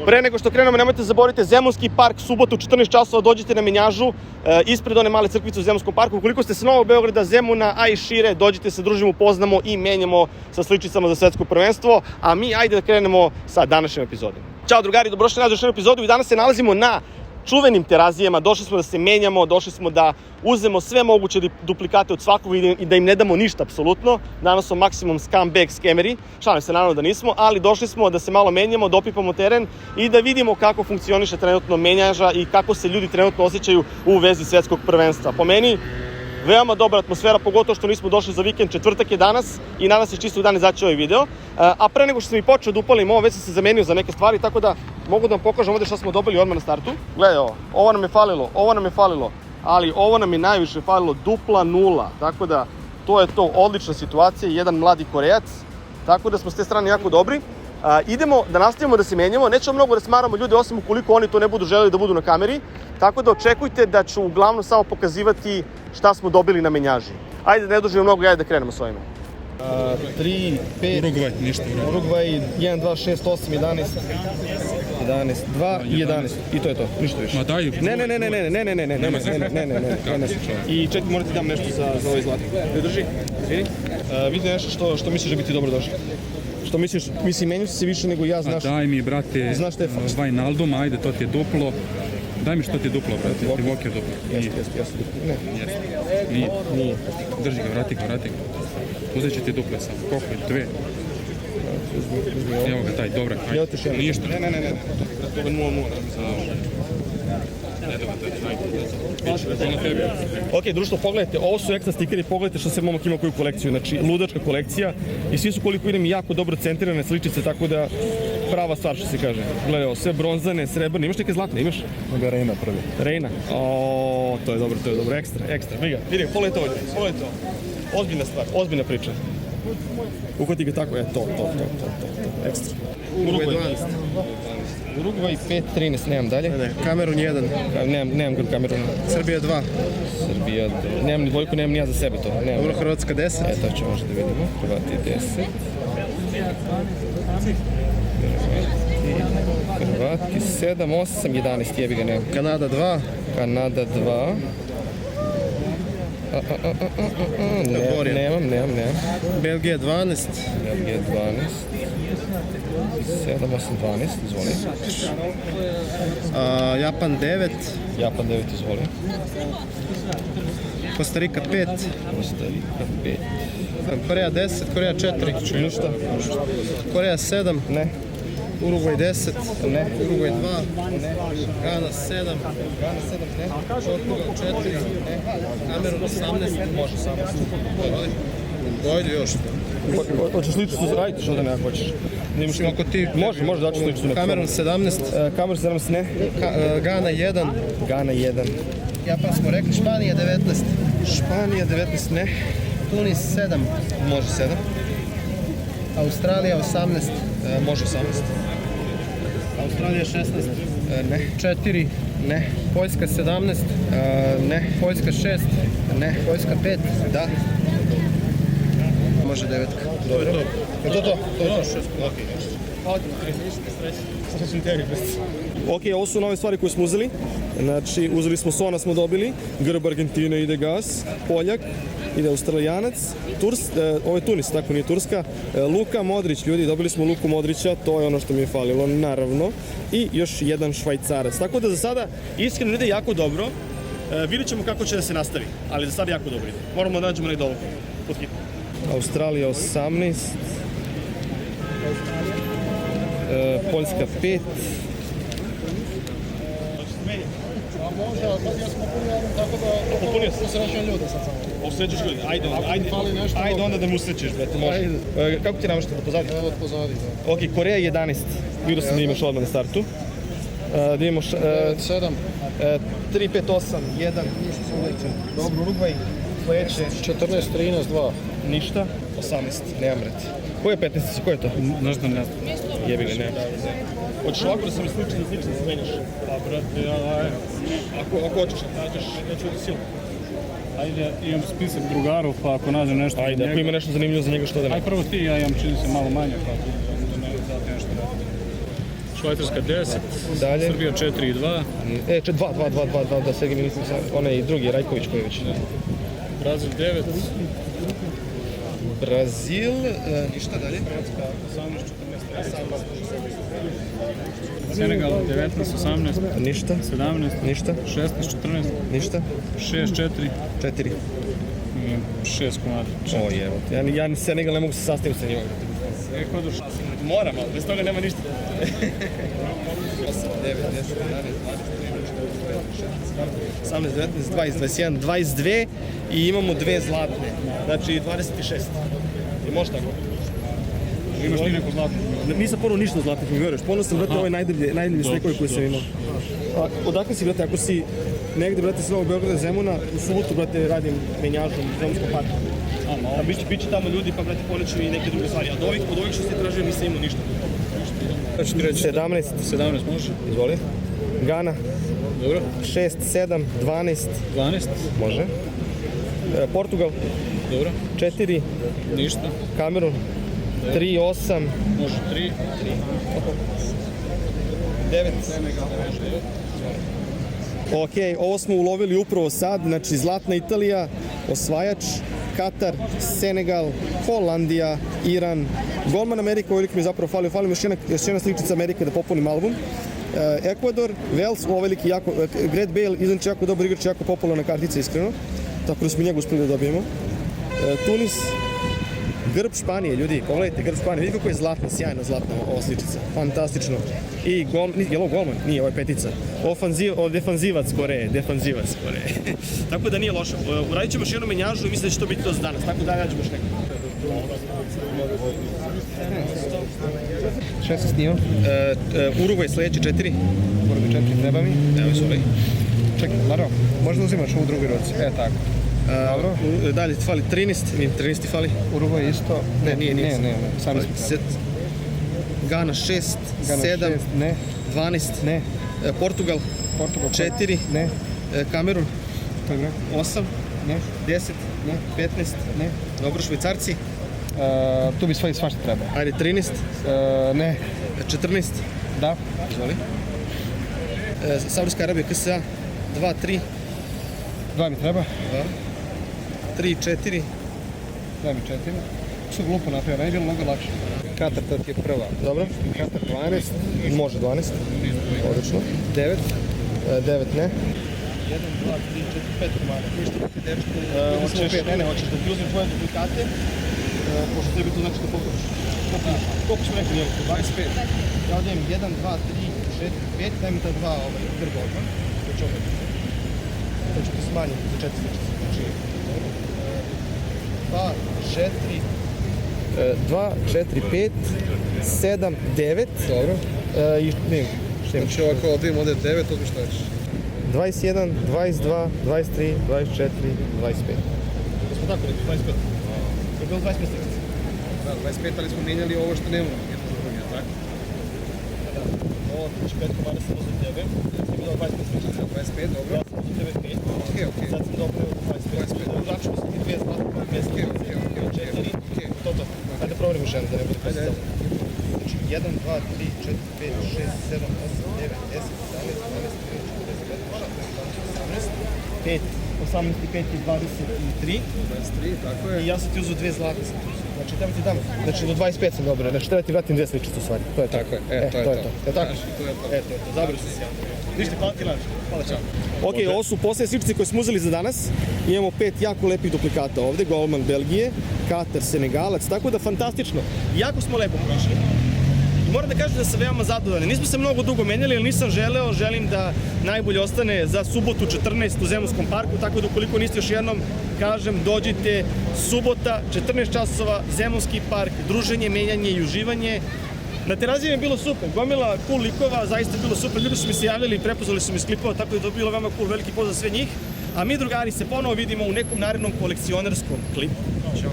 Pre nego što krenemo, nemojte zaboraviti Zemunski park, subotu 14 časova, dođite na menjažu ispred one male crkvice u Zemunskom parku. Ukoliko ste sa Novog Beograda, Zemuna, a i šire, dođite se, družimo, upoznamo i menjamo sa sličicama za svetsko prvenstvo. A mi ajde da krenemo sa današnjom epizodom. Ćao drugari, dobrodošli na još jednu epizodu i danas se nalazimo na čuvenim terazijama. Došli smo da se menjamo, došli smo da uzmemo sve moguće duplikate od svakog i da im ne damo ništa apsolutno. Danas smo maksimum scumbag skemeri, šalim se, naravno da nismo, ali došli smo da se malo menjamo, da opipamo teren i da vidimo kako funkcioniše trenutno menjaža i kako se ljudi trenutno osjećaju u vezi svetskog prvenstva. Po meni, veoma dobra atmosfera, pogotovo što nismo došli za vikend, četvrtak je danas i nadam se čistog dana izaći ovaj video. A pre nego što sam i počeo da upalim ovo, već sam se zamenio za neke stvari, tako da mogu da vam pokažem ovde šta smo dobili odmah na startu. Gledaj ovo nam je falilo, ali ovo nam je najviše falilo, dupla nula, tako da to je to, odlična situacija, jedan mladi Korejac, tako da smo s te strane jako dobri. Idemo da nastavimo da se menjamo, nećemo mnogo da smaramo ljude, osim ukoliko oni to ne budu želeli da budu na kameri, tako da očekujte da ću uglavnom samo pokazivati šta smo dobili na menjaži. Ajde, ne dužimo mnogo, ajde da krenemo s ovime. 3, 5, Urugvaj, ništa Urugvaj, 1, 2, 6, 8, 11, 2 i 11. I to je to, ništa više. Ma daj. Ne. I čekaj, morate dam nešto za ovaj zlatnik. Drži, izvini. Vidi nešto što misliš da bi ti dobro došlo. Što misliš, menju se više nego ja, znaš. Daj mi, brate, Vajnaldum, ajde, to ti je duplo. Daj mi što ti je duplo, brate, ti Walker duplo. Nije. Drži ga, vrati ga. Uzet će ti duple sad. Koliko je? 2. Evo ga, taj, dobra. Ništa. Ne. To je 0-0. Ok, društvo, pogledajte, ovo su ekstra stikeri, pogledajte što se momak ima koju kolekciju, znači ludačka kolekcija i svi su koliko idem jako dobro centrirane sličice, tako da prava stvar što se kaže. Gledaj ovo, sve bronzane, srebrne, imaš neke zlatne, imaš? Moga Reina prvi. Reina? O, to je dobro, ekstra, vidi, pogledajte ovo, ozbiljna stvar, ozbiljna priča. Uhvati ga tako, to, ekstra. Urugvaj 12. Urugvaj 5-13, nemam dalje. Kamerun 1. Nemam Kamerun. Srbija 2. Nemam ni dvojku, nemam ni ja za sebe to. Dobro, Hrvatska 10. To ćemo možda da vidimo. Hrvati 10. Hrvati 7, 8, 11, jebi ga nemam. Kanada 2. Kanada 2. Nemam. Belgija 12. Belgija 12. 7, 8, 12, izvoli. Japan 9. Japan 9, izvoli. Kostarika 5. Kostarika 5. Koreja 10, Koreja 4. Ništa. Koreja 7. Ne. Urugvaj 10. Ne. Urugvaj 2. Ne. Gana 7. Gana 7, ne. Portugal 4. Ne. Kamerun 18. Može 18. Dojde još. Hoćeš sličicu za raditi, što da ne ako hoćeš? Ako ti... Može da ću sličicu. Kamerun 17. Kamerun 17, ne. Gana 1. Gana 1. Japan smo rekli, Španija 19. Španija 19, ne. Tunis 7. Može 7. Australija 18. Može 18. Australija 16. Ne. 4. Ne. Poljska 17. Ne. Poljska 6. Ne. Poljska 5. Da. Može 9. Dobro. To. Ok, ovo su nove stvari koje smo uzeli. Znači, uzeli smo Sona, smo dobili. Grb Argentine ide gas. Poljak. Ide Australijanac. Ovo je Tunis, tako nije Turska. Luka Modrić, ljudi, dobili smo Luku Modrića. To je ono što mi je falilo, naravno. I još jedan Švajcarac. Tako da za sada iskreno ide jako dobro. Vidjet ćemo kako će da se nastavi. Ali za sada jako dobro ide. Moramo da nađemo negdje ovo. Australija 18. Poljska 5. Popunio sam. Usrećujem ljude sad samo. Usrećuješ ljudi, ajde onda da mu usrećeš, brate, može. Kako ti namašte da pozadi? Evo pozadi, da. Ok, Koreja 11. Vidio sam da imaš odmah na startu. Da imamo 7. 3, 5, 8, 1. Dobro, Urugvaj. Sledeće. 14, 13, 2. Ništa. 18. Nemam, brate. Ko je 15? Ko je to? Znaš da ne znam. Jebi ga, nemam. Hoćeš ovako da se mi slični smenjaš? Pa, brate, Ako hoćeš, ja ću da silu. Ajde, imam spisak drugarov, pa ako nađem nešto Ajde, ako ima nešto zanimljivo za njega, što da ne? Aj prvo ti, ja imam čini se malo manje, pa da ne dati nešto. Švajcarska 10, Dalje. Srbija 4-2, 2, da se mislim, onaj drugi, Rajković koji je već. Brazil 9, Brazil, ništa dalje. Senegal 19, 18, Ništa, 17, ništa, 16, 14, ništa. 6, 4 4. i 6 komada. O jevo, ja ni Senegal ne mogu se sastaviti sa njima. Ekvador, Moram, ali bez toga nema ništa. 8, 9, 10, 11, 12, 13, 14, 15, 16, 17, 18, 19, 20, 21, 22 i imamo dve zlatne. Znači 26. I može tako? imaš ti neku zlatnu? Nisam ponovno ništa zlatnih, mi veruješ. Ponovno sam, brate, ove najdeblje slikovi koje sam imao. A odakle si, brate, ako si negde, brate, s Novog Beograda, Zemuna, u subotu, brate, radim menjažom u Zemunskom parku. A biće tamo ljudi, pa, brate, poneću i neke druge stvari. A od ovih što ste tražili nisam imao ništa. Ja ću ti reći 17, 17, može? izvoli. Gana, Dobro. 6, 7, 12, 12, može. Portugal, dobro. 4, Ništa. Kamerun, 3, 8, Može 3. 9. Ok, ovo smo ulovili upravo sad, znači Zlatna Italija, osvajač, Katar, Senegal, Holandija, Iran, golman Amerika, ovaj lik mi zapravo fali mi još jedna sličica Amerike da popunim album. Ekvador, Wales, ovo veliki jako, Gareth Bale, izvanče jako dobar igrač, jako popularna kartica, iskreno, tako da smo njega uspeli da dobijemo. Tunis, grb Španije, ljudi, pogledajte, grb Španije, vidite kako je zlatna, sjajna zlatna ova sličica, fantastično. I je li ovo golman? Nije, ovo je petica. Defanzivac Koreje. Tako da nije loše. Uradit ćemo još jednu menjažu i mislim da će to biti to za danas, tako da nađemo još neko. Šta se snima? Urugvaj sledeći 4. Urugvaj 4, treba mi? Evo je ovaj. Čekaj, naravno, možda uzimaš ovu drugu ruci. Tako. Dobro. Dalje ti fali 13, 13 ti fali. Urugvaj isto. Ne, sami smo. Gana 6, 7, 12, ne. Portugal 4, ne. Kamerun 8, ne. 10, ne. 15, ne. Dobro, Švajcarci. Tu bi svašta treba. Ajde, 13. Ne. 14. Da. Izvoli. Saudijska Arabija, KSA. 2, 3. 2 mi treba. 3, 4. Daj mi 4. Što glupo napravio, meni je bilo mnogo lakše. Katar, to ti je prva. Dobro. Katar 12. Može 12. Odlično. 9. 9, ne. 1, 2, 3, 4, 5 komada. Hoćeš da ti uzmem tvoje duplikate, pošto tebi to znači da pokušaš. Koliko ćemo rekli njemu? 25. Ja ovdje imam 1, 2, 3, 4, 5, daj mi ta dva grba odmah. To ću ti smanjiti za 4 sličice. Znači, 2, 4, 5, 7, 9. Dobro. I ne, Znači ovako odvijem ovdje 9, odmah što ćeš. 21, 22, 23, 24, 25. Da smo tako rekli, 25. Je bilo 25 sličica. Da, 25, ali smo mijenjali ovo što nemamo. Tako? Ovo, znači 5 komada sam uzeo tebe, je bilo 25 sličica. 25, dobro. Ja sam uzeo tebe 5. Ok. Sad sam dobio 25. Vraćamo se ti 2 zlatne, 4. To. Ajde proverimo još jedno da ne bude presjecao. Znači 1, 2, 3, 4, 5, 6, 7, 8, 9, 10, 11, 12, 13, 14, 15, 16, 17, 18 i 5 je 23. 23, tako je. I ja sam ti uzeo 2 zlatne. Znači treba ti dam, znači do 25 sam dobro, znači treba ti vratim 2 sličice u stvari. To je Tako je, to je to. Je tako? To je to. Eto, zabrio sam se ja. Ništa, hvala ti Lanč. Hvala, čao. Ok, ovo su posljednje sličice koje smo uzeli za danas. Imamo 5 jako lepih duplikata ovde, golman Belgije, Katar, Senegalac, tako da fantastično. Jako smo lepo prošli. I moram da kažem da sam veoma zadovoljan. Nismo se mnogo dugo menjali, ali nisam želim da najbolje ostane za subotu 14 u Zemunskom parku, tako da ukoliko niste još jednom, kažem, dođite subota, 14 časova, Zemunski park, druženje, menjanje i uživanje. Na Teraziji je bilo super, gomila cool likova, zaista je bilo super, ljudi su mi se javljali i prepoznali su mi iz klipova, tako da je to bilo veoma cool, veliki pozdrav za sve njih. A mi drugari se ponovo vidimo u nekom narednom kolekcionarskom klipu. Ćao.